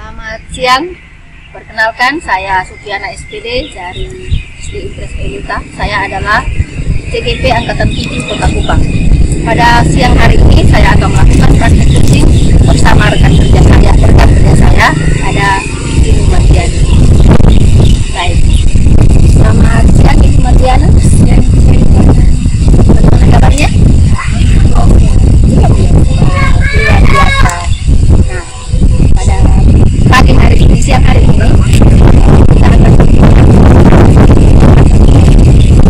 Selamat siang, perkenalkan saya Sufiana SPD dari SD Impres Elita. Saya adalah CGP Angkatan 7 Kota Kupang. Pada siang hari ini saya akan melakukan praktek kucing bersama rekan kerja saya, ada Ibu Mardiana. Baik, selamat siang Ibu Mardiana. Bagaimana kabarnya? Luar biasa. Nah, pada pagi hari ini, siang hari ini, kita akan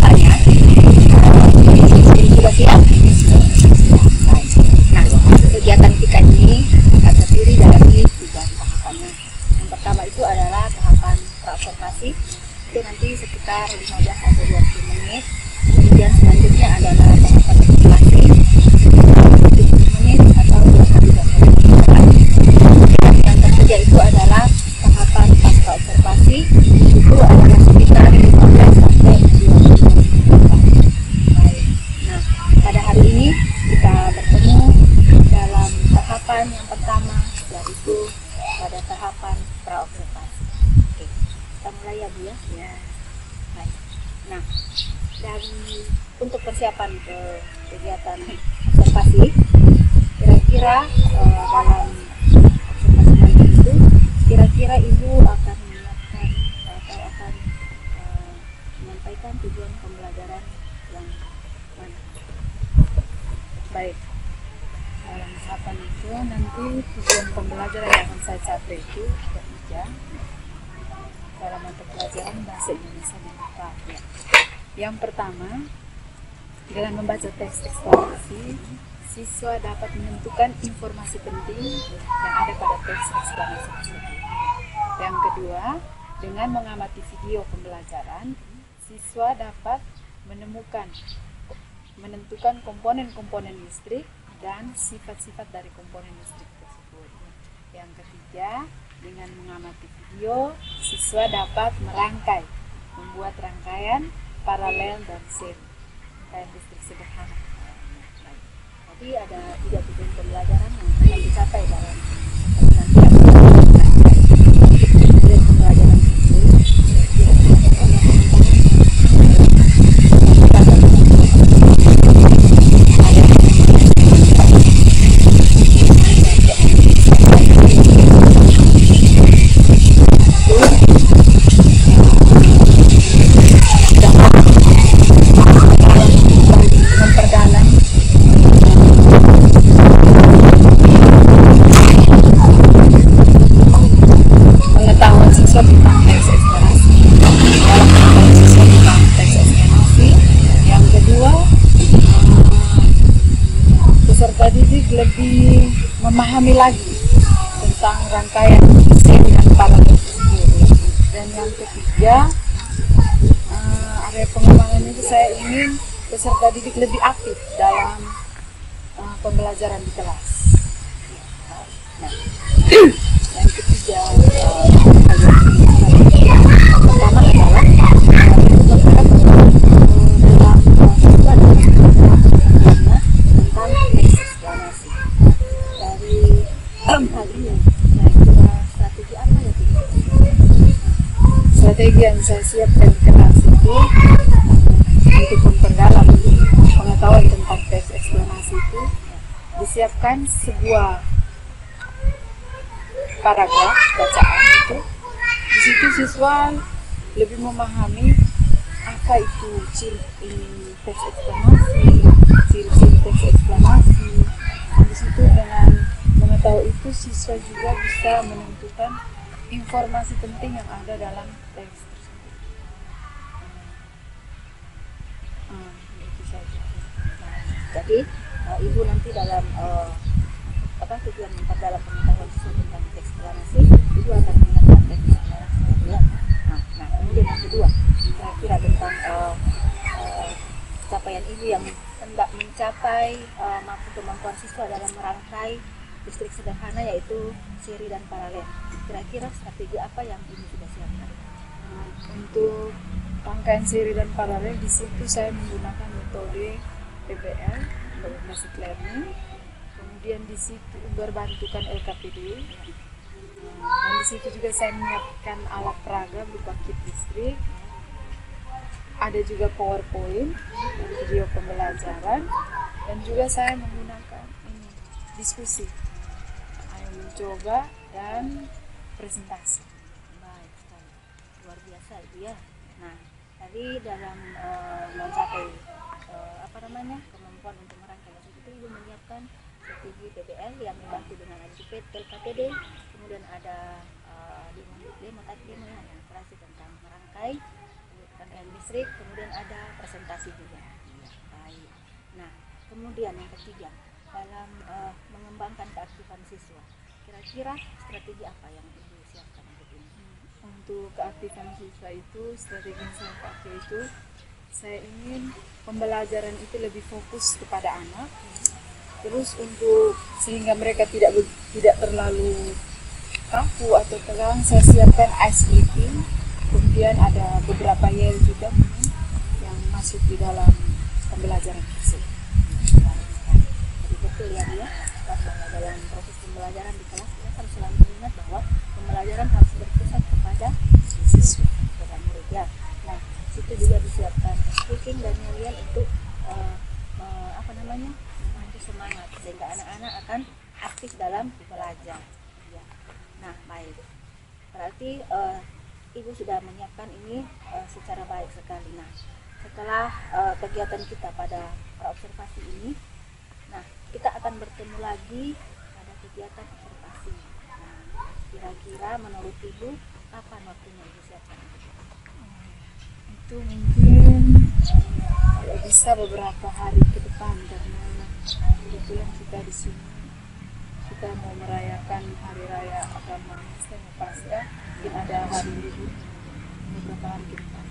tanya. Sudah siap? Nah, kegiatan kita ini akan terdiri dari 3 tahapannya. Yang pertama itu adalah tahapan praobservasi, itu nanti sekitar 15 sampai 20 menit. Kemudian selanjutnya adalah tahapan observasi 30 menit atau 2 kali 2 kali. Yang ketiga itu adalah tahapan pasca observasi, itu adalah sekitar 15 sampai 20 menit. Baik. Nah, pada hari ini kita bertemu dalam tahapan yang pertama, yaitu pada tahapan praobservasi. Oke, kita mulai ya Bu ya. Ya. Baik. Nah, dari untuk persiapan ke kegiatan observasi, kira-kira dalam observasi nanti itu, kira-kira Ibu akan menyiapkan atau akan menyampaikan tujuan pembelajaran yang mana? Baik, dalam tahapan itu nanti tujuan pembelajaran yang akan saya capai itu ada 3 dalam mata pelajaran bahasa Indonesia dan IPA. Ya. Yang pertama, dengan membaca teks eksplanasi, siswa dapat menentukan informasi penting yang ada pada teks eksplanasi tersebut. Yang kedua, dengan mengamati video pembelajaran, siswa dapat menentukan komponen-komponen listrik dan sifat-sifat dari komponen listrik tersebut. Yang ketiga, dengan mengamati video, siswa dapat membuat rangkaian paralel dan seri rangkaian listrik sederhana. Jadi ada 3 tujuan pembelajaran yang akan dicapai dalam tujuan pembelajaran lebih memahami lagi tentang rangkaian seri dan paralel tersebut. Dan yang ketiga, area pengembangan itu saya ingin peserta didik lebih aktif dalam pembelajaran di kelas. Nah, yang ketiga, pertama adalah strategi yang saya siapkan di kelas itu untuk memperdalam pengetahuan tentang teks eksplanasi itu, disiapkan sebuah paragraf bacaan itu. Di situ siswa lebih memahami apa itu ciri teks eksplanasi, ciri-ciri teks eksplanasi. Di situ dengan mengetahui itu, siswa juga bisa menentukan informasi penting yang ada dalam teks tersebut. Itu saja. Nah, jadi Ibu nanti dalam tujuan memperdalam pengetahuan siswa tentang teks eksplanasi, Ibu akan mengenal teks eksplanasi. Nah, kemudian yang kedua, kira-kira tentang capaian Ibu yang hendak mencapai kemampuan siswa dalam merangkai listrik sederhana, yaitu seri dan paralel. Kira-kira strategi apa yang ini sudah siapkan? Untuk rangkaian seri dan paralel, di situ saya menggunakan metode PBL, basic learning. Kemudian di situ berbantukan LKPD. Dan di situ juga saya menyiapkan alat peraga berupa kit listrik, ada juga PowerPoint dan video pembelajaran, dan juga saya menggunakan ini diskusi, ayo mencoba dan presentasi. Baik sekali, luar biasa Ibu ya. Nah, tadi dalam mencapai kemampuan untuk merangkai itu Ibu menyiapkan strategi PBL yang dibantu dengan AJP, LKTD, kemudian ada demo ya, demonstrasi tentang merangkai rangkaian listrik, kemudian ada presentasi juga. Baik. Nah, kemudian yang ketiga, dalam mengembangkan keaktifan siswa, kira-kira strategi apa yang Ibu siapkan untuk ini? Untuk keaktifan siswa itu, strategi yang saya pakai itu, saya ingin pembelajaran itu lebih fokus kepada anak. Terus untuk sehingga mereka tidak terlalu kaku atau tegang, saya siapkan ice skating. Kemudian ada beberapa yel juga yang masuk di dalam pembelajaran fisik. Jadi betul ya dia, bahwa dalam proses pembelajaran di kelas kita harus selalu mengingat bahwa pembelajaran harus berpusat kepada siswa, kepada murid ya. Nah, situ juga disiapkan speaking dan yel untuk membantu semangat sehingga anak-anak akan aktif dalam belajar. Ya. Nah, baik. Berarti Ibu sudah menyiapkan ini secara baik sekali. Nah, setelah kegiatan kita pada praobservasi ini, nah kita akan bertemu lagi pada kegiatan observasi. Nah, kira-kira menurut Ibu kapan waktunya Ibu siapkan? Itu mungkin kalau bisa beberapa hari ke depan, karena kebetulan kita di sini kita mau merayakan hari raya agama Muslim Pasca, mungkin ada hari libur beberapa hari ke depan.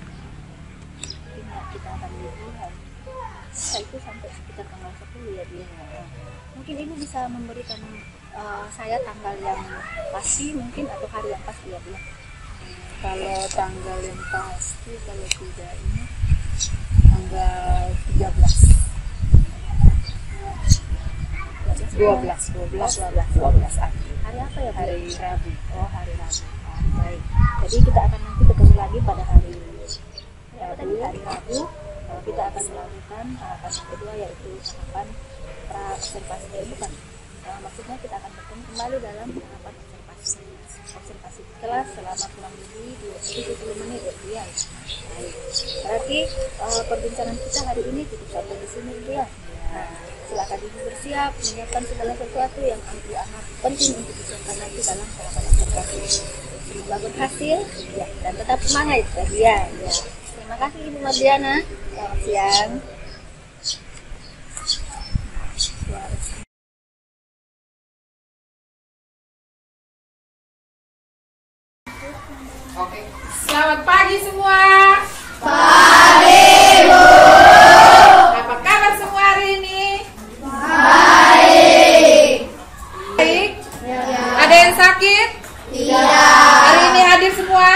Mungkin ya, kita akan libur hari itu sampai sekitar tanggal 10 ya dia. Mungkin Ibu bisa memberikan saya tanggal yang pasti mungkin atau hari yang pasti ya Bu. Kalau tanggal yang pasti, kalau tidak ini tanggal 13. 12 April. Hari apa ya Bu? Hari Rabu. Oh, hari Rabu. Baik. Jadi kita akan nanti ketemu lagi pada hari Rabu. Kita akan melakukan tahapan yang kedua, yaitu tahapan observasi bukan. Maksudnya kita akan bertemu kembali dalam tahapan observasi kelas selama kurang lebih 20-30 menit ya. Baik. Berarti perbincangan kita hari ini cukup sampai di sini ya. Nah, silakan Ibu bersiap menyiapkan segala sesuatu yang amat penting untuk disiapkan nanti dalam tahapan observasi. Semoga berhasil ya, dan tetap semangat ya. Terima kasih Ibu Mardiana. Selamat siang. Oke. Selamat pagi semua. Pagi, Bu. Apa kabar semua hari ini? Baik. Baik. Ada yang sakit? Tidak. Hari ini hadir semua?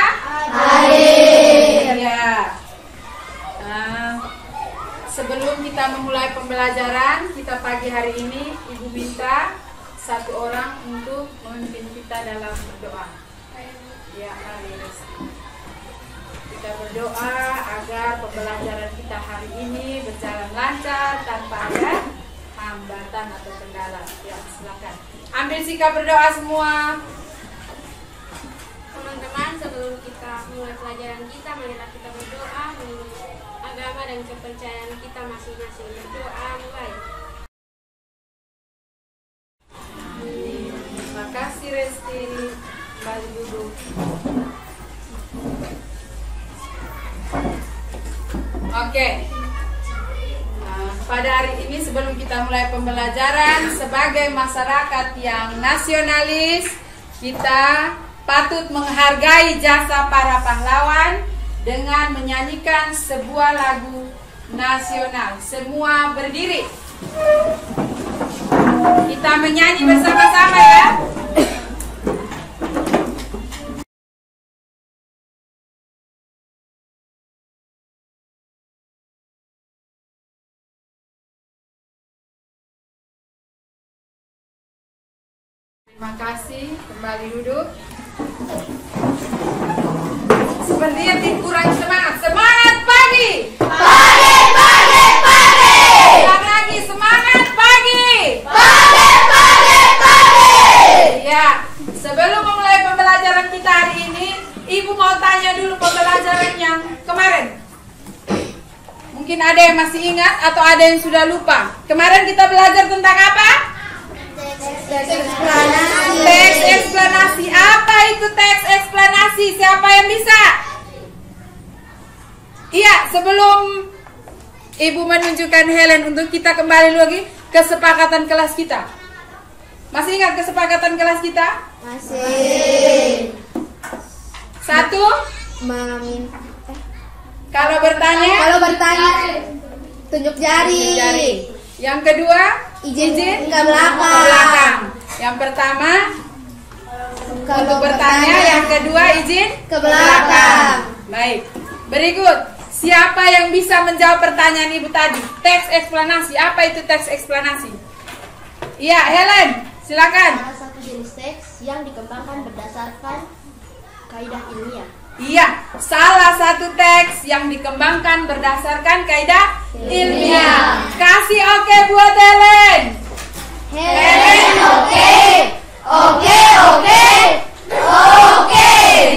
Hadir. Ya. Sebelum kita memulai pembelajaran kita pagi hari ini, Ibu minta satu orang untuk memimpin kita dalam berdoa. Ya, kita berdoa agar pembelajaran kita hari ini berjalan lancar tanpa ada hambatan atau kendala. Ya, silakan. Ambil sikap berdoa semua. Teman-teman, sebelum kita mulai pelajaran kita, marilah kita berdoa menurut agama dan kepercayaan kita masing-masing. Berdoa mulai. Terima kasih Resti. Kembali duduk. Oke. Pada hari ini sebelum kita mulai pembelajaran, sebagai masyarakat yang nasionalis, kita patut menghargai jasa para pahlawan dengan menyanyikan sebuah lagu nasional. Semua berdiri. Kita menyanyi bersama-sama ya. Terima kasih, kembali duduk. Sepertinya kurang semangat. Semangat pagi. Pagi, pagi, pagi. Ulang lagi, semangat pagi. Pagi, pagi, pagi. Ya, sebelum memulai pembelajaran kita hari ini, Ibu mau tanya dulu pembelajaran yang kemarin. Mungkin ada yang masih ingat atau ada yang sudah lupa. Kemarin kita belajar tentang apa? Teks eksplanasi. Teks eksplanasi. Apa itu teks eksplanasi? Siapa yang bisa? Iya, sebelum Ibu menunjukkan Helen untuk kita kembali lagi kesepakatan kelas kita. Masih ingat kesepakatan kelas kita? Masih. Satu, Meminta. kalau bertanya Tunjuk jari. Yang kedua, Izin ke ke belakang. belakang. Yang pertama, untuk bertanya. Yang kedua, izin ke belakang. Baik. Berikut, siapa yang bisa menjawab pertanyaan Ibu tadi? Teks eksplanasi. Apa itu teks eksplanasi? Iya, Helen, silakan. Salah satu jenis teks yang dikembangkan berdasarkan kaidah ilmiah. Iya, salah satu teks yang dikembangkan berdasarkan kaidah ilmiah. Kasih oke buat Helen. Helen, oke. Oke.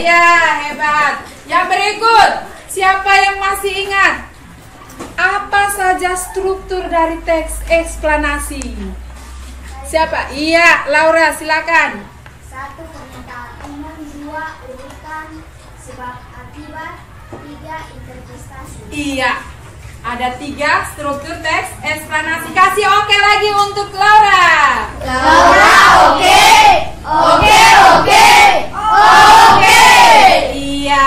Iya, hebat. Yang berikut, siapa yang masih ingat? Apa saja struktur dari teks eksplanasi? Siapa? Iya, Laura, silakan. 1. Pernyataan umum. 2. Urutan sebab akibat. 3. Interpretasi. Iya, ada 3 struktur teks eksplanasi. Kasih oke lagi untuk Laura. Laura, oke. Iya.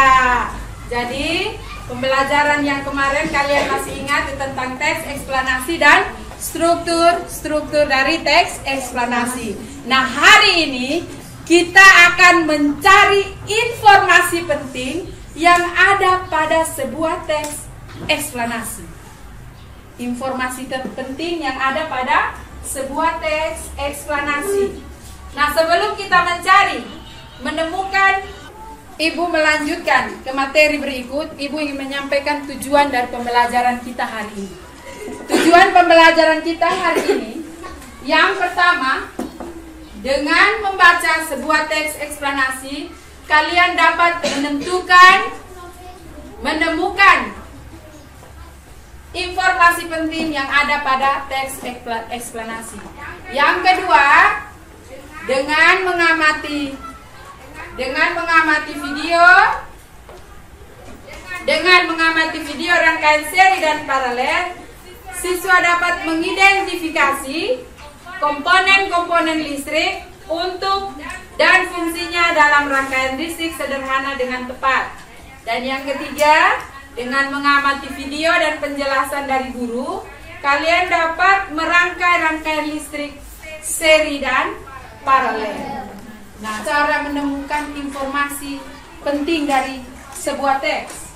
Jadi pembelajaran yang kemarin kalian masih ingat tentang teks eksplanasi dan struktur dari teks eksplanasi. Nah, hari ini kita akan mencari informasi penting yang ada pada sebuah teks eksplanasi. Informasi terpenting yang ada pada sebuah teks eksplanasi. Nah, sebelum kita menemukan, Ibu melanjutkan ke materi berikut. Ibu ingin menyampaikan tujuan dari pembelajaran kita hari ini. Tujuan pembelajaran kita hari ini, yang pertama, dengan membaca sebuah teks eksplanasi, kalian dapat menemukan informasi penting yang ada pada teks eksplanasi. Yang kedua, dengan mengamati video rangkaian seri dan paralel, siswa dapat mengidentifikasi komponen-komponen listrik untuk dan fungsinya dalam rangkaian listrik sederhana dengan tepat. Dan yang ketiga, dengan mengamati video dan penjelasan dari guru, kalian dapat merangkai rangkaian listrik seri dan paralel. Nah, cara menemukan informasi penting dari sebuah teks.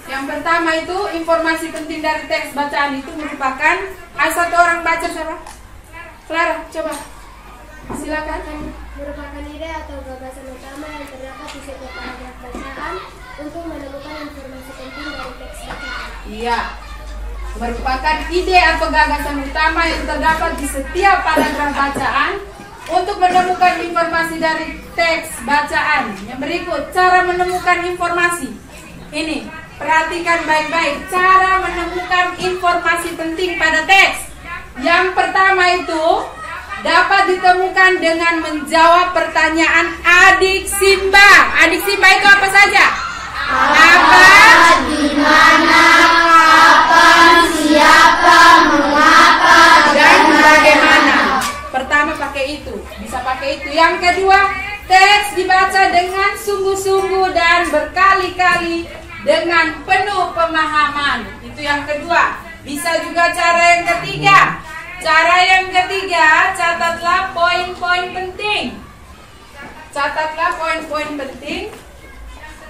Yang pertama itu, informasi penting dari teks bacaan itu merupakan, satu orang baca siapa? Clara, coba. Silakan. Merupakan ide atau gagasan utama yang terdapat di setiap paragraf bacaan untuk menemukan informasi penting dari teks bacaan. Iya, merupakan ide atau gagasan utama yang terdapat di setiap paragraf bacaan untuk menemukan informasi dari teks bacaan. Yang berikut, cara menemukan informasi. Ini, perhatikan baik-baik cara menemukan informasi penting pada teks. Yang pertama itu dapat ditemukan dengan menjawab pertanyaan adik Simba. Adik Simba itu apa saja? Apa? Di mana? Kapan? Siapa? Mengapa? Dan bagaimana? Pertama pakai itu, bisa pakai itu. Yang kedua, teks dibaca dengan sungguh-sungguh dan berkali-kali dengan penuh pemahaman. Itu yang kedua. Bisa juga cara yang ketiga. Cara yang ketiga, catatlah poin-poin penting. Catatlah poin-poin penting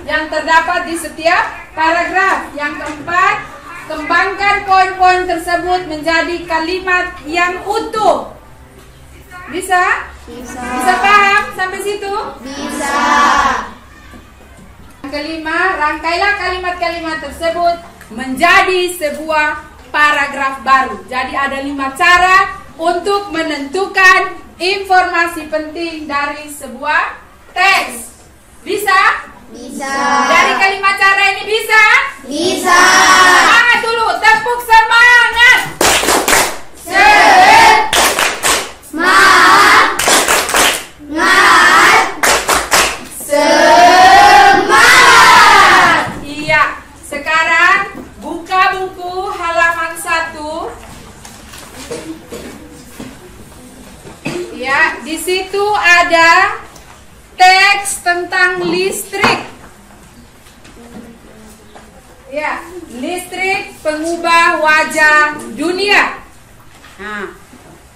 yang terdapat di setiap paragraf. Yang keempat, kembangkan poin-poin tersebut menjadi kalimat yang utuh. Bisa? Bisa paham sampai situ? Bisa. Yang kelima, rangkailah kalimat-kalimat tersebut menjadi sebuah paragraf baru. Jadi ada 5 cara untuk menentukan informasi penting dari sebuah teks. Bisa? Bisa. Dari kalimat cara ini bisa? Bisa. Semangat dulu, tepuk semangat. Semangat. Iya, sekarang buka buku halaman 1. Ya, di situ ada teks tentang listrik. Ya, listrik pengubah wajah dunia. Nah,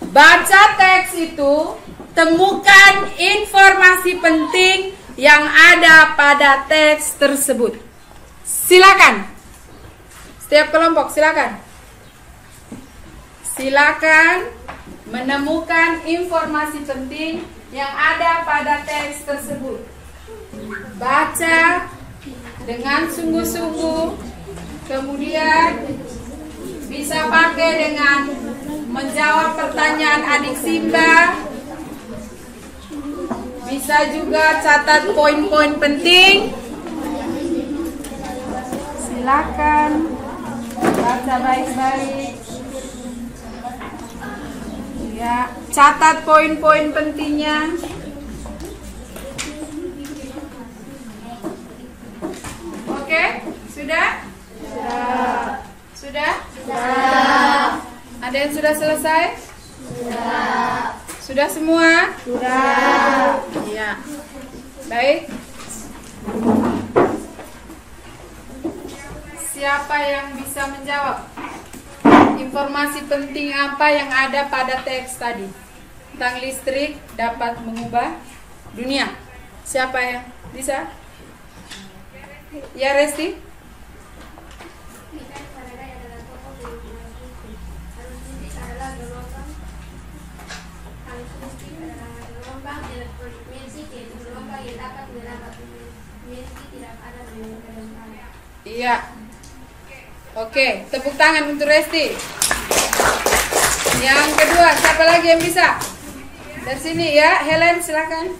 baca teks itu, temukan informasi penting yang ada pada teks tersebut. Silakan. Setiap kelompok silakan. Silakan menemukan informasi penting yang ada pada teks tersebut. Baca dengan sungguh-sungguh, kemudian bisa pakai dengan menjawab pertanyaan adik Simba. Bisa juga catat poin-poin penting. Silakan baca baik-baik. Ya, catat poin-poin pentingnya. Oke, sudah? Sudah? Ada yang sudah selesai? Sudah semua? Sudah. Ya. Baik. Siapa yang bisa menjawab? Informasi penting apa yang ada pada teks tadi? Tentang listrik dapat mengubah dunia. Siapa yang bisa? Ya, Resti? Michael Faraday adalah tokoh pengumuman listrik. Arus listrik adalah gelombang. Arus listrik adalah gelombang elektromagnetik, yaitu gelombang yang dapat merambat meski tidak ada gelombang. Iya. Oke, tepuk tangan untuk Resti. Yang kedua, siapa lagi yang bisa? Dari sini ya, Helen silakan.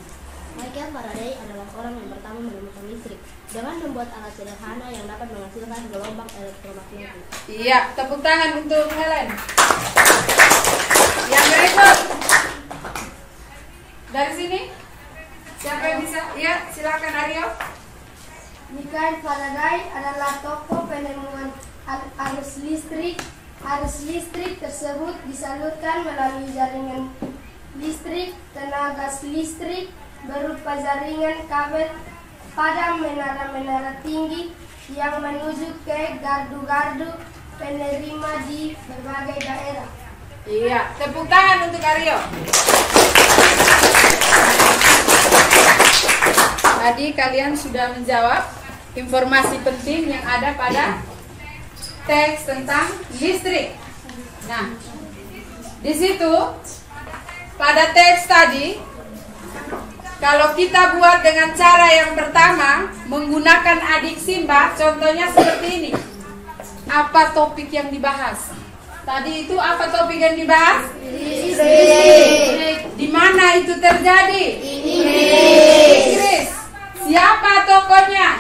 Michael Faraday adalah orang yang pertama menemukan listrik dengan membuat alat sederhana yang dapat menghasilkan gelombang elektromagnetik. Iya, tepuk tangan untuk Helen. Yang berikut. Dari sini. Siapa yang bisa? Iya, silakan Aryo. Michael Faraday adalah tokoh penemuan arus listrik. Arus listrik tersebut disalurkan melalui jaringan listrik. Tenaga listrik berupa jaringan kabel pada menara-menara tinggi yang menuju ke gardu-gardu penerima di berbagai daerah. Iya, tepuk tangan untuk Aryo. Tadi kalian sudah menjawab informasi penting yang ada pada teks tentang listrik. Nah, di situ pada teks tadi, kalau kita buat dengan cara yang pertama, menggunakan adik Simba, contohnya seperti ini. Apa topik yang dibahas? Tadi itu apa topik yang dibahas? Listrik. Di mana itu terjadi? Inggris. Siapa tokohnya?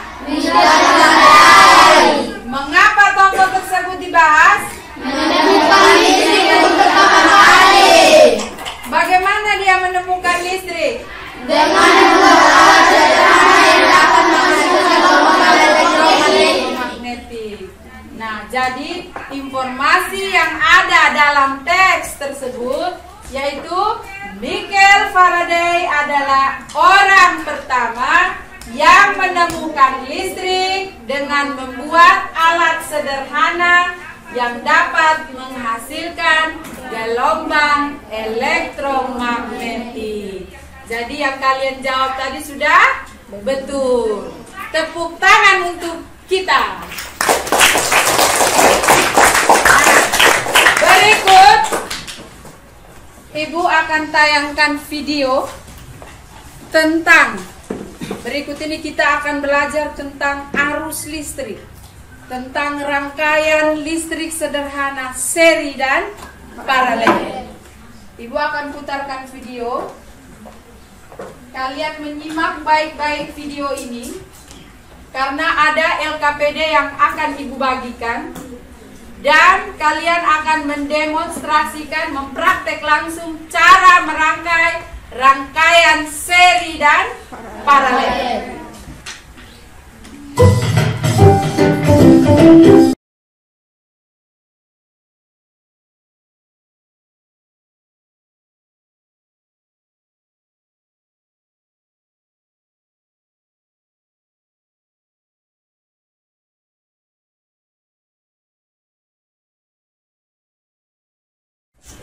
Mengapa tokoh tersebut dibahas? Menemukan listrik untuk pertama kali. Bagaimana dia menemukan listrik? Dengan membuat alat sederhana yang dapat menghasilkan gelombang elektromagnetik. Nah, jadi informasi yang ada dalam teks tersebut yaitu Michael Faraday adalah orang pertama yang menemukan listrik dengan membuat alat sederhana yang dapat menghasilkan gelombang elektromagnetik. Jadi yang kalian jawab tadi sudah betul. Tepuk tangan untuk kita. Nah, berikut Ibu akan akan tayangkan video tentang, berikut ini kita akan belajar tentang arus listrik, tentang rangkaian listrik sederhana, seri dan paralel. Ibu akan putarkan video. Kalian menyimak baik-baik video ini karena ada LKPD yang akan Ibu bagikan, dan kalian akan mendemonstrasikan, mempraktek langsung cara merangkai rangkaian seri dan paralel.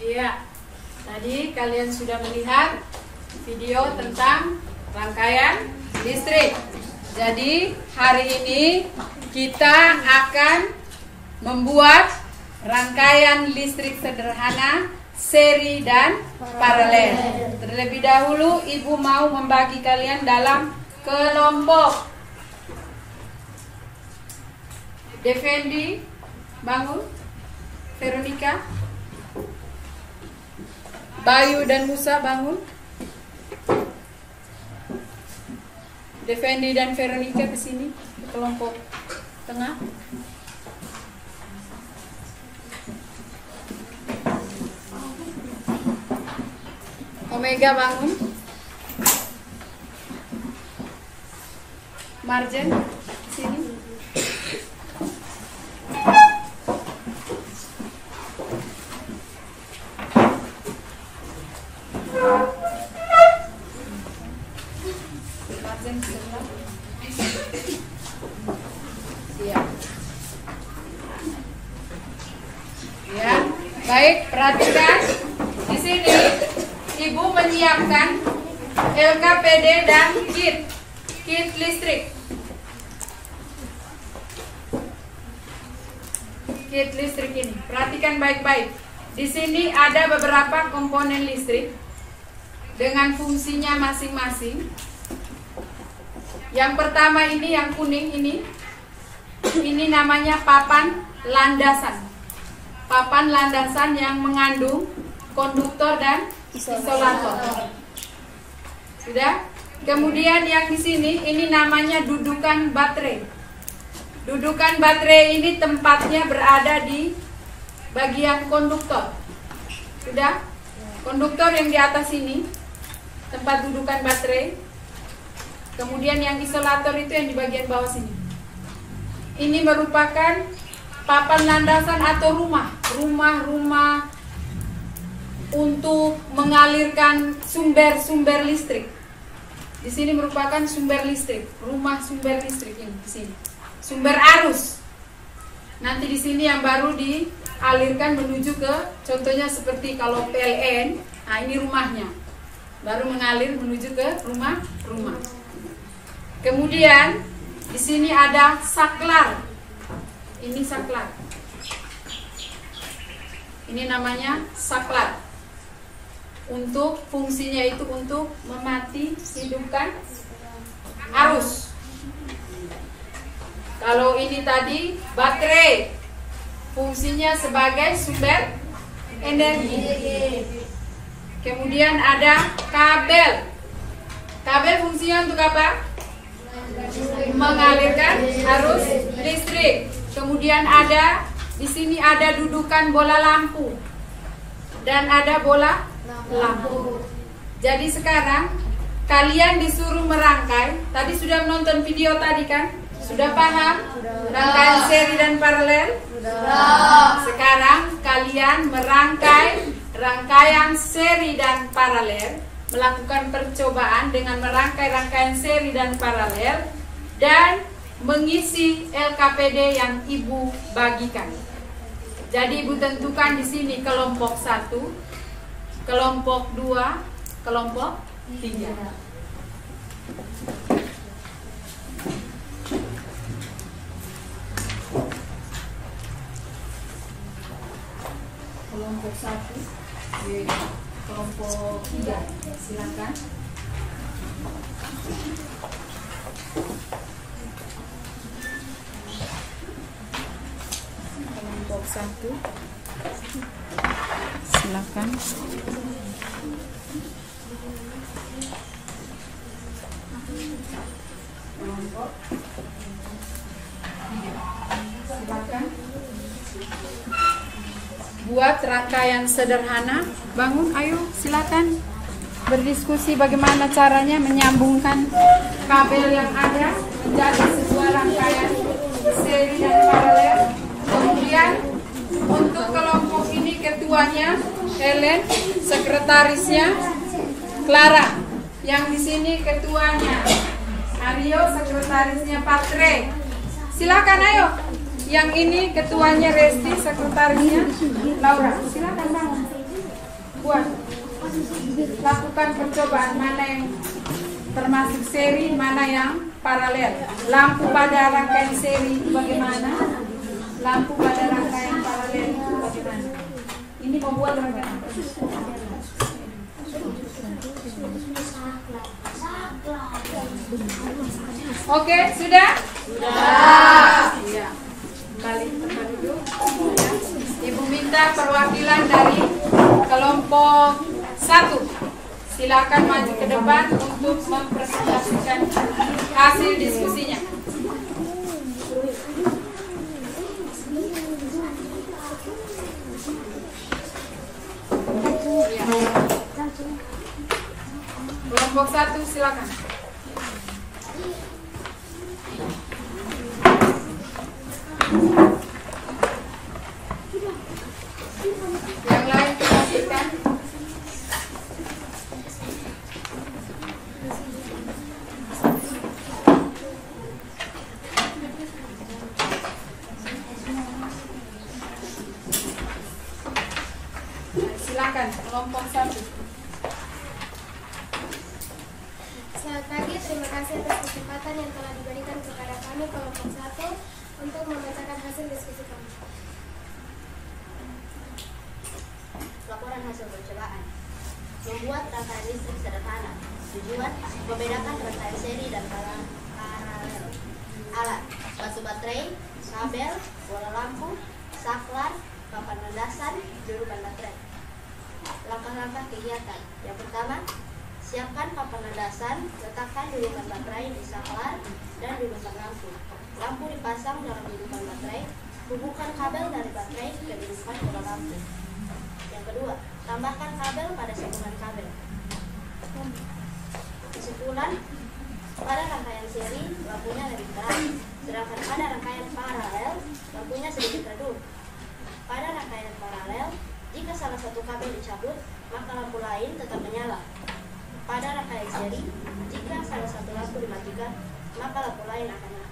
Iya, tadi kalian sudah melihat video tentang rangkaian listrik. Jadi hari ini kita akan membuat rangkaian listrik sederhana, seri dan paralel. Terlebih dahulu Ibu mau membagi kalian dalam kelompok. Defendi, bangun. Veronica, Bayu dan Musa, bangun. Defendi dan Veronica ke sini, ke kelompok tengah. Omega, bangun. Marjen, sini. Ya, baik, perhatikan di sini Ibu menyiapkan LKPD dan kit listrik. Kit listrik ini, perhatikan baik-baik. Di sini ada beberapa komponen listrik dengan fungsinya masing-masing. Yang pertama ini yang kuning ini namanya papan landasan. Papan landasan yang mengandung konduktor dan isolator. Sudah? Kemudian yang di sini ini namanya dudukan baterai. Dudukan baterai ini tempatnya berada di bagian konduktor. Sudah? Konduktor yang di atas ini tempat dudukan baterai. Kemudian yang isolator itu yang di bagian bawah sini. Ini merupakan papan landasan atau rumah untuk mengalirkan sumber listrik. Di sini merupakan sumber listrik, rumah sumber listrik ini di sini. Sumber arus. Nanti di sini yang baru dialirkan menuju ke, contohnya seperti kalau PLN, nah ini rumahnya. Baru mengalir menuju ke rumah. Kemudian di sini ada saklar. Ini saklar. Ini namanya saklar. Untuk fungsinya itu untuk memati hidupkan arus. Kalau ini tadi baterai, fungsinya sebagai sumber energi. Kemudian ada kabel. Kabel fungsinya untuk apa? Mengalirkan arus listrik. Kemudian ada di sini ada dudukan bola lampu dan ada bola lampu. Jadi sekarang kalian disuruh merangkai. Tadi sudah menonton video tadi kan? Sudah paham rangkaian seri dan paralel? Sekarang kalian merangkai rangkaian seri dan paralel, melakukan percobaan dengan merangkai rangkaian seri dan paralel dan mengisi LKPD yang Ibu bagikan. Jadi Ibu tentukan di sini kelompok 1, kelompok 2, kelompok 3. Kelompok 1. Kelompok 3, silakan. Kelompok 1, silakan. Kelompok 3, silakan. Buat rangkaian sederhana. Bangun, ayo, silakan berdiskusi bagaimana caranya menyambungkan kabel yang ada menjadi sebuah rangkaian seri dan paralel. Kemudian untuk kelompok ini ketuanya Helen, sekretarisnya Clara, yang di sini ketuanya Aryo, sekretarisnya Patre. Silakan, ayo. Yang ini ketuanya Resti, sekretarisnya Laura. Silakan bangun. Buat lakukan percobaan mana yang termasuk seri, mana yang paralel. Lampu pada rangkaian seri itu bagaimana? Lampu pada rangkaian paralel itu bagaimana? Ini membuat rangkaian. Oke, sudah? Sudah. Iya. Kembali tempat duduk. Ibu minta perwakilan dari kelompok 1. Silakan maju ke depan untuk mempresentasikan hasil diskusinya. Ya. Kelompok 1 silakan. Yang lain perhatikan. Silakan kelompok 1. Selamat pagi, terima kasih atas kesempatan yang telah diberikan kepada kami kelompok 1 untuk membacakan hasil diskusi kami. Laporan hasil percobaan. Membuat rangkaian listrik sederhana. Tujuan membedakan rangkaian seri dan paralel. Alat: batu baterai, kabel, bola lampu, saklar, papan landasan, jurukan baterai. Langkah-langkah kegiatan. Yang pertama, siapkan papan landasan, letakkan jurukan baterai di saklar dan jurukan lampu. Lampu dipasang dalam jurukan baterai. Hubungkan kabel dari baterai ke jurukan bola lampu. Yang kedua, tambahkan kabel pada sambungan kabel. Kesimpulan, pada rangkaian seri lampunya lebih terang, sedangkan pada rangkaian paralel lampunya sedikit redup. Pada rangkaian paralel, jika salah satu kabel dicabut, maka lampu lain tetap menyala. Pada rangkaian seri, jika salah satu lampu dimatikan, maka lampu lain akan mati.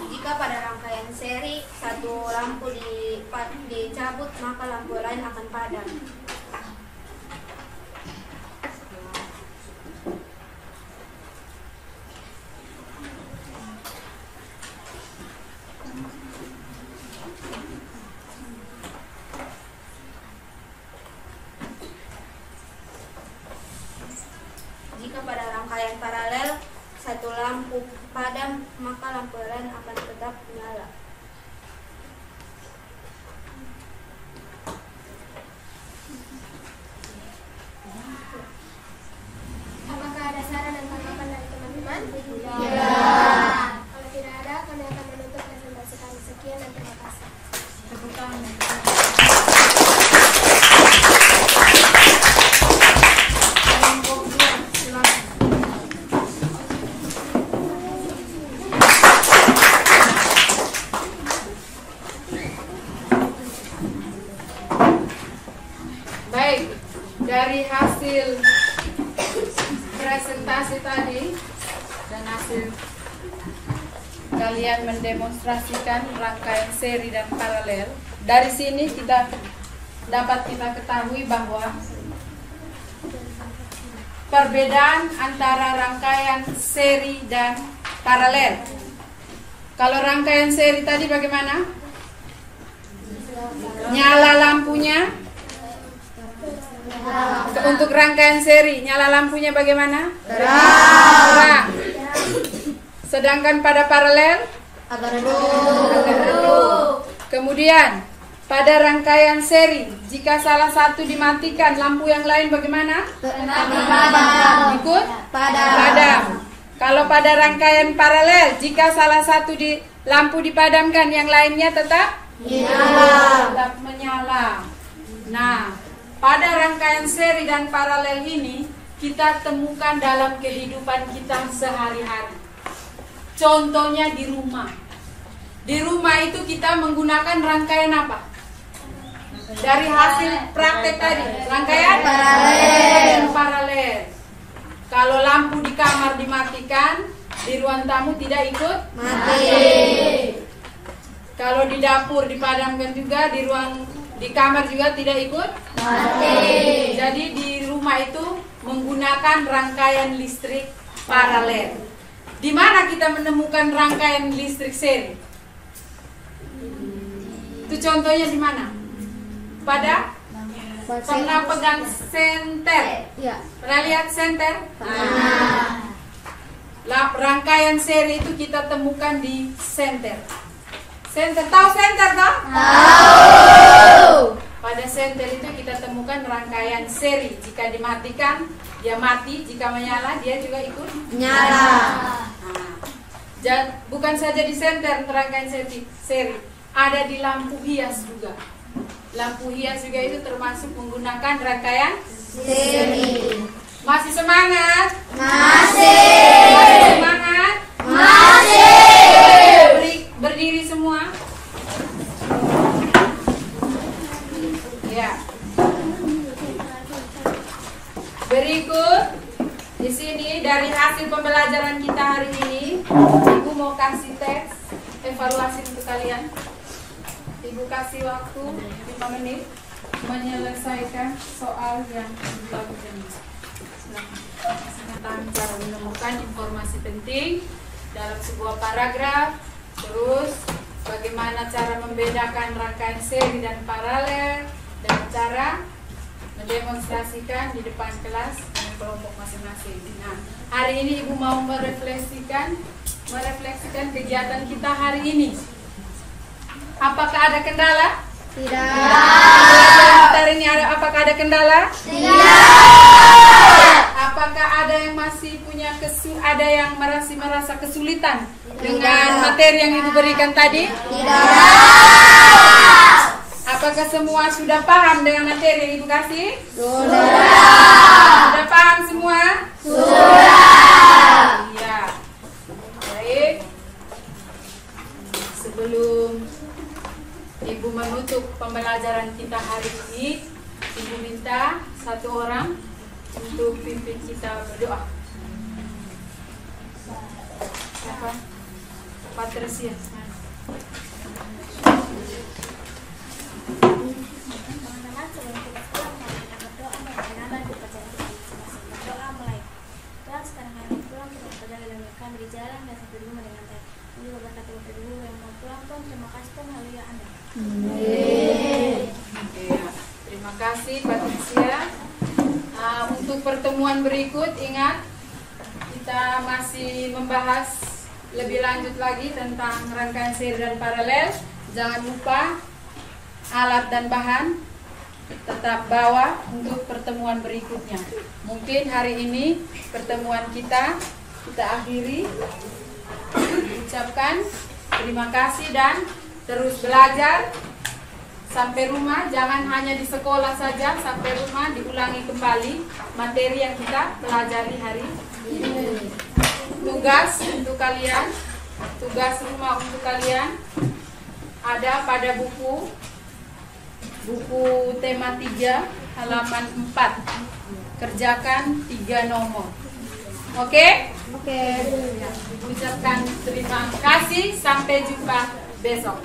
Jika pada rangkaian seri satu lampu dicabut, maka lampu lain akan padam. Jika pada rangkaian paralel satu lampu padam, maka lampu lain akan tetap menyala. Apakah ada saran dan tanggapan dari teman-teman? Ya. Kalau tidak ada, kami akan menutup presentasi kami. Sekian dan terima kasih. Tepuk tangan. Kelompok 2 silakan. Baik, dari hasil presentasi tadi dan hasil kalian mendemonstrasikan rangkaian seri dan paralel, dari sini dapat kita ketahui bahwa perbedaan antara rangkaian seri dan paralel. Kalau rangkaian seri tadi bagaimana? Nyala lampunya. Untuk rangkaian seri, nyala lampunya bagaimana? Terang. Sedangkan pada paralel agak redup. Kemudian pada rangkaian seri, jika salah satu dimatikan, lampu yang lain bagaimana? Ikut padam. Kalau pada rangkaian paralel, jika salah satu lampu dipadamkan, yang lainnya tetap menyala. Nah, pada rangkaian seri dan paralel ini kita temukan dalam kehidupan kita sehari-hari. Contohnya di rumah. Di rumah itu kita menggunakan rangkaian apa? Dari hasil praktek tadi, rangkaian paralel. Kalau lampu di kamar dimatikan, di ruang tamu tidak ikut mati. Kalau di dapur dipadamkan juga, di kamar juga tidak ikut mati. Jadi di rumah itu menggunakan rangkaian listrik paralel. Di mana kita menemukan rangkaian listrik seri? Itu contohnya di mana? Pernah pegang senter? Pernah lihat senter? Rangkaian seri itu kita temukan di senter. Senter, tahu senter toh? Tahu. Pada senter itu kita temukan rangkaian seri. Jika dimatikan, dia mati. Jika menyala, dia juga ikut nyala. Bukan saja di senter rangkaian seri, ada di lampu hias juga. Lampu hias juga itu termasuk menggunakan rangkaian seri. Masih semangat? Masih semangat? Masih. Berdiri semua. Ya. Berikut di sini dari hasil pembelajaran kita hari ini, Ibu mau kasih teks evaluasi untuk kalian. Ibu kasih waktu 5 menit menyelesaikan soal yang dilakukan. Tentang cara menemukan informasi penting dalam sebuah paragraf, terus bagaimana cara membedakan rangkaian seri dan paralel, dan cara mendemonstrasikan di depan kelas dengan kelompok masing-masing. Nah, hari ini Ibu mau merefleksikan kegiatan kita hari ini. Apakah ada kendala? Tidak. Hari ini apakah ada kendala? Tidak. Apakah ada yang masih punya ada yang merasa kesulitan dengan materi yang Ibu berikan tadi? Tidak. Apakah semua sudah paham dengan materi yang Ibu kasih? Sudah. Sudah paham semua? Sudah. Iya. Baik. Sebelum Ibu menutup pembelajaran kita hari ini, Ibu minta satu orang untuk pimpin kita berdoa. Siapa? Patricia. Teman-teman, sebelum kita pulang, mari kita berdoa mengenal kepercayaan kita masing-masing. Berdoa mulai. Tuhan, sekarang kami pulang, kita berdoa dan kami di jalan dan sampai di rumah dengan baik. Ini juga berkata untuk dulu yang mau pulang, Tuhan, terima kasih Tuhan, haleluya Anda. Ya, terima kasih Patricia. Untuk pertemuan berikut, ingat kita masih membahas lebih lanjut lagi tentang rangkaian seri dan paralel. Jangan lupa alat dan bahan tetap bawa untuk pertemuan berikutnya. Mungkin hari ini pertemuan kita akhiri. Ucapkan terima kasih dan terus belajar sampai rumah. Jangan hanya di sekolah saja, sampai rumah diulangi kembali materi yang kita pelajari hari ini. Tugas untuk kalian, tugas rumah untuk kalian ada pada buku tema 3 halaman 4. Kerjakan 3 nomor. Oke? Oke. Ucapkan terima kasih. Sampai jumpa besok.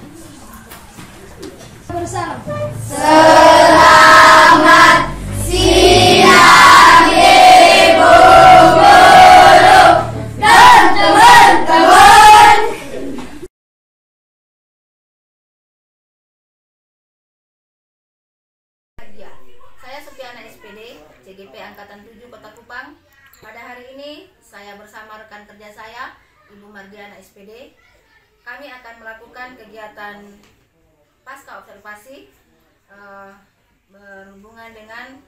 Bersama. Selamat siang Ibu Guru dan teman-teman. Saya Supiana SPD, CGP Angkatan 7 Kota Kupang. Pada hari ini saya bersama rekan kerja saya, Ibu Mardiana SPD. Kami akan melakukan kegiatan pasca observasi berhubungan dengan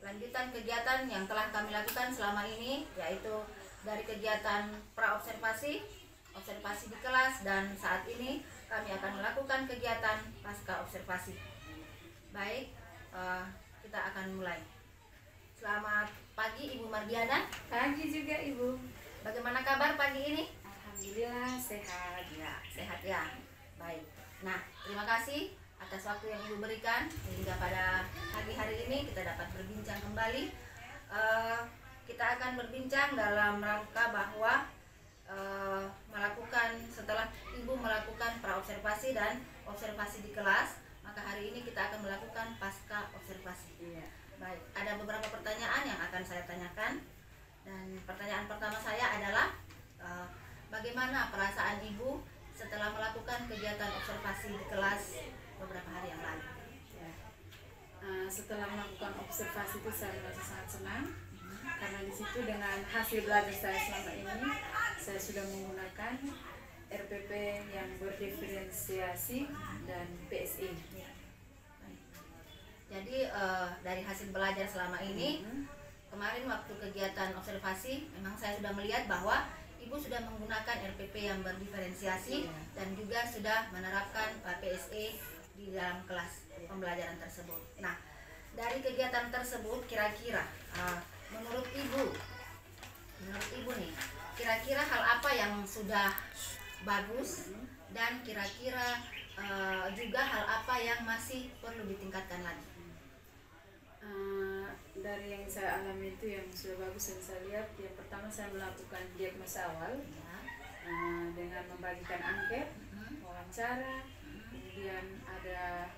lanjutan kegiatan yang telah kami lakukan selama ini, yaitu dari kegiatan pra-observasi, observasi di kelas, dan saat ini kami akan melakukan kegiatan pasca observasi. Baik, kita akan mulai. Selamat pagi Ibu Mardiana. Pagi juga Ibu. Bagaimana kabar pagi ini? Alhamdulillah sehat. Ya, sehat ya. Baik. Nah, terima kasih atas waktu yang Ibu berikan sehingga pada pagi hari ini kita dapat berbincang kembali. Kita akan berbincang dalam rangka bahwa setelah Ibu melakukan pra-observasi dan observasi di kelas, maka hari ini kita akan melakukan pasca observasi. Iya. Baik, ada beberapa pertanyaan yang akan saya tanyakan. Dan pertanyaan pertama saya adalah bagaimana perasaan Ibu setelah melakukan kegiatan observasi di kelas beberapa hari yang lalu? Ya. Setelah melakukan observasi itu saya merasa sangat senang karena di situ dengan hasil belajar saya selama ini saya sudah menggunakan RPP yang berdiferensiasi dan PSE. Jadi dari hasil belajar selama ini, kemarin waktu kegiatan observasi memang saya sudah melihat bahwa Ibu sudah menggunakan RPP yang berdiferensiasi dan juga sudah menerapkan PSE di dalam kelas pembelajaran tersebut. Nah, dari kegiatan tersebut kira-kira menurut Ibu nih, kira-kira hal apa yang sudah bagus dan kira-kira juga hal apa yang masih perlu ditingkatkan lagi? Dari yang saya alami itu yang sudah bagus yang saya lihat, yang pertama saya melakukan diagnosa awal dengan membagikan angket, wawancara, kemudian ada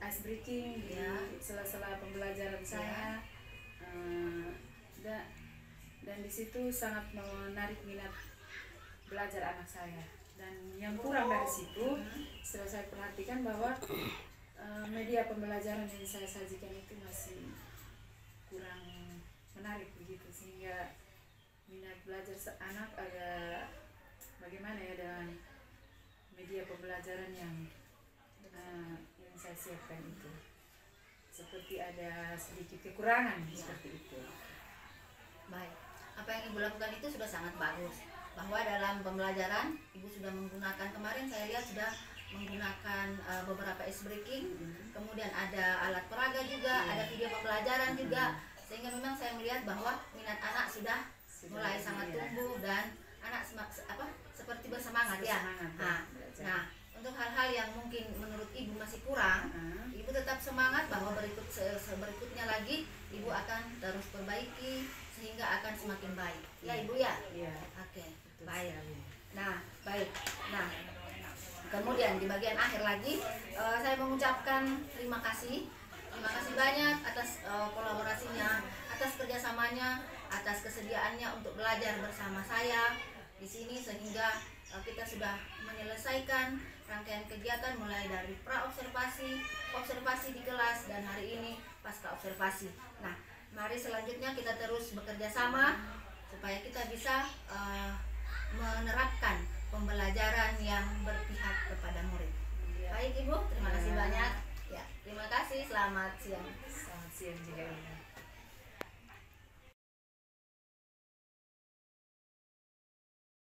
ice breaking di sela-sela pembelajaran saya, dan di situ sangat menarik minat belajar anak saya. Dan yang kurang dari situ, setelah saya perhatikan bahwa media pembelajaran yang saya sajikan itu masih kurang menarik begitu, sehingga minat belajar anak agak bagaimana ya dengan media pembelajaran yang saya siapkan itu, seperti ada sedikit kekurangan seperti itu. Baik, apa yang Ibu lakukan itu sudah sangat bagus, bahwa dalam pembelajaran Ibu sudah menggunakan, kemarin saya lihat sudah menggunakan beberapa ice breaking, kemudian ada alat peraga juga, ada video pembelajaran juga, sehingga memang saya melihat bahwa minat anak sudah mulai sangat tumbuh dan anak seperti bersemangat ya. Nah, untuk hal-hal yang mungkin menurut Ibu masih kurang, Ibu tetap semangat bahwa berikutnya lagi Ibu akan terus perbaiki sehingga akan semakin baik. Ya Ibu ya? Iya. Oke, baik. Nah, baik. Nah, kemudian di bagian akhir lagi saya mengucapkan terima kasih banyak atas kolaborasinya, atas kerjasamanya, atas kesediaannya untuk belajar bersama saya di sini, sehingga kita sudah menyelesaikan rangkaian kegiatan mulai dari pra-observasi, observasi di kelas, dan hari ini pasca observasi. Nah, mari selanjutnya kita terus bekerja sama supaya kita bisa menerapkan pembelajaran yang berpihak kepada murid. Baik Ibu, terima kasih banyak. Ya, terima kasih. Selamat siang. Selamat siang juga.